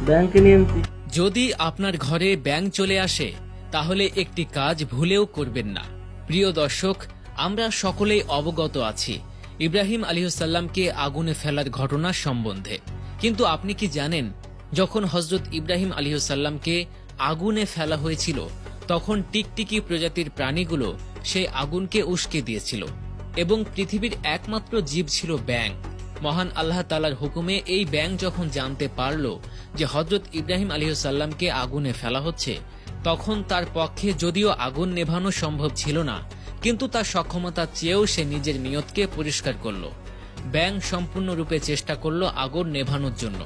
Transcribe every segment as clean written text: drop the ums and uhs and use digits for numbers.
ব্যাংকে নিয়েছি। যদি আপনার ঘরে ব্যাঙ চলে আসে তাহলে একটি কাজ ভুলেও করবেন না। প্রিয় দর্শক, আমরা সকলেই অবগত আছি ইব্রাহিম আলাইহিসসালামকে আগুনে ফেলার ঘটনা সম্বন্ধে। কিন্তু আপনি কি জানেন, যখন হযরত ইব্রাহিম আলাইহিসসালামকে আগুনে ফেলা হয়েছিল তখন টিকটিকি প্রজাতির প্রাণীগুলো সেই আগুনকে উস্কে দিয়েছিল এবং পৃথিবীর একমাত্র জীব ছিল ব্যাঙ। মহান আল্লাহ তাআলার হুকুমে এই ব্যাঙ যখন জানতে পারল যে হযরত ইব্রাহিম আলাইহিসসালামকে আগুনে ফেলা হচ্ছে, তখন তার পক্ষে যদিও আগুন নেভানো সম্ভব ছিল না, কিন্তু তার সক্ষমতা চেয়েও সে নিজের নিয়তকে পরিষ্কার করল। ব্যাঙ সম্পূর্ণরূপে চেষ্টা করল আগুন নেভানোর জন্য।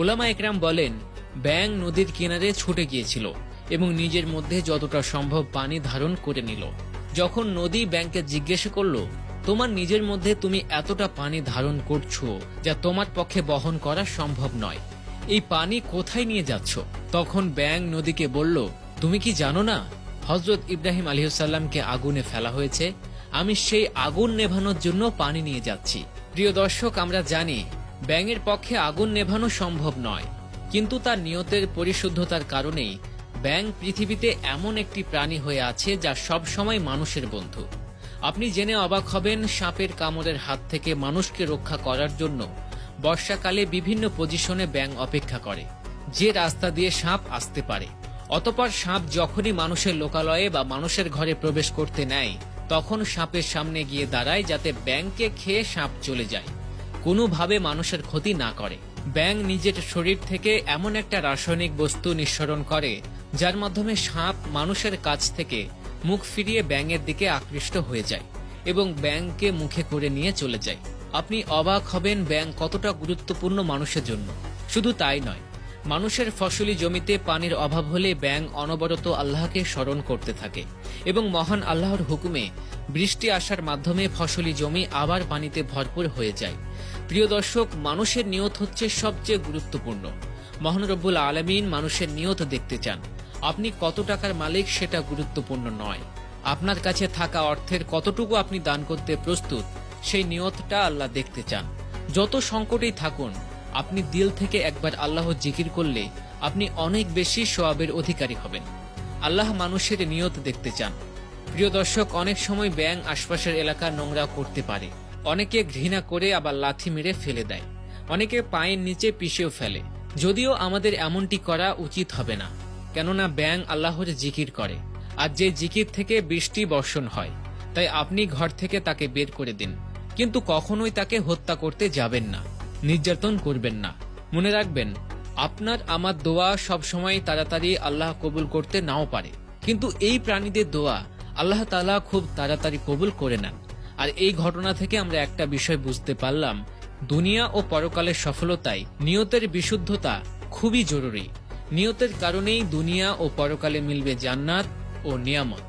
উলামা একরাম বলেন, ব্যাঙ নদীর কিনারে ছুটে গিয়েছিল এবং নিজের মধ্যে যতটা সম্ভব পানি ধারণ করে নিল। যখন নদী ব্যাঙকে জিজ্ঞেস করল, তোমার নিজের মধ্যে তুমি এতটা পানি ধারণ করছো যা তোমার পক্ষে বহন করা সম্ভব নয়, এই পানি কোথায় নিয়ে যাচ্ছ? তখন ব্যাঙ নদীকে বলল, তুমি কি জানো না হযরত ইব্রাহিম আলাইহিসসালামকে আগুনে ফেলা হয়েছে? আমি সেই আগুন নেভানোর জন্য পানি নিয়ে যাচ্ছি। প্রিয় দর্শক, আমরা জানি ব্যাঙের পক্ষে আগুন নেভানো সম্ভব নয়, কিন্তু তার নিয়তের পরিশুদ্ধতার কারণেই ব্যাঙ পৃথিবীতে এমন একটি প্রাণী হয়ে আছে যা সব সময় মানুষের বন্ধু। আপনি জেনে অবাক হবেন, সাপের কামড়ের হাত থেকে মানুষকে রক্ষা করার জন্য বর্ষাকালে বিভিন্ন পজিশনে ব্যাঙ অপেক্ষা করে, যে রাস্তা দিয়ে সাপ আসতে পারে। অতঃপর সাপ যখনই মানুষের লোকালয়ে বা মানুষের ঘরে প্রবেশ করতে নেয়, তখন সাপের সামনে গিয়ে দাঁড়ায় যাতে ব্যাঙকে খেয়ে সাপ চলে যায়, কোনোভাবে মানুষের ক্ষতি না করে। ব্যাঙ নিজের শরীর থেকে এমন একটা রাসায়নিক বস্তু নিঃসরণ করে যার মাধ্যমে সাপ মানুষের কাছ থেকে মুখ ফিরিয়ে ব্যাঙের দিকে আকৃষ্ট হয়ে যায় এবং ব্যাঙকে মুখে করে নিয়ে চলে যায়। আপনি অবাক হবেন ব্যাঙ কতটা গুরুত্বপূর্ণ মানুষের জন্য। শুধু তাই নয়, মানুষের ফসলি জমিতে পানির অভাব হলে ব্যাঙ অনবরত আল্লাহকে স্মরণ করতে থাকে এবং মহান আল্লাহর হুকুমে বৃষ্টি আসার মাধ্যমে ফসলি জমি আবার পানিতে ভরপুর হয়ে যায়। প্রিয় দর্শক, মানুষের নিয়ত হচ্ছে সবচেয়ে গুরুত্বপূর্ণ। মহান রব্বুল আলামিন মানুষের নিয়ত দেখতে চান। আপনি কত টাকার মালিক সেটা গুরুত্বপূর্ণ নয়, আপনার কাছে থাকা অর্থের কতটুকু আপনি দান করতে প্রস্তুত সেই নিয়তটা আল্লাহ দেখতে চান। যত সংকটেই থাকুন, আপনি দিল থেকে একবার আল্লাহ জিকির করলে আপনি অনেক বেশি সওয়াবের অধিকারী হবেন। আল্লাহ মানুষের নিয়ত দেখতে চান। প্রিয় দর্শক, অনেক সময় ব্যাঙ আশপাশের এলাকা নোংরা করতে পারে। অনেকে ঘৃণা করে আবার লাথি মেরে ফেলে দেয়, অনেকে পায়ের নিচে পিষেও ফেলে। যদিও আমাদের এমনটি করা উচিত হবে না, কেননা ব্যাঙ আল্লাহর জিকির করে, আর যে জিকির থেকে বৃষ্টি বর্ষণ হয়। তাই আপনি ঘর থেকে তাকে বের করে দিন, কিন্তু কখনোই তাকে হত্যা করতে যাবেন না, নির্যাতন করবেন না। মনে রাখবেন, আপনার আমার দোয়া সবসময় তাড়াতাড়ি আল্লাহ কবুল করতে নাও পারে, কিন্তু এই প্রাণীদের দোয়া আল্লাহ তাআলা খুব তাড়াতাড়ি কবুল করে নেন। আর এই ঘটনা থেকে আমরা একটা বিষয় বুঝতে পারলাম, দুনিয়া ও পরকালের সফলতায় নিয়তের বিশুদ্ধতা খুবই জরুরি। নিয়তের কারণেই দুনিয়া ও পরকালে মিলবে জান্নাত ও নিয়ামত।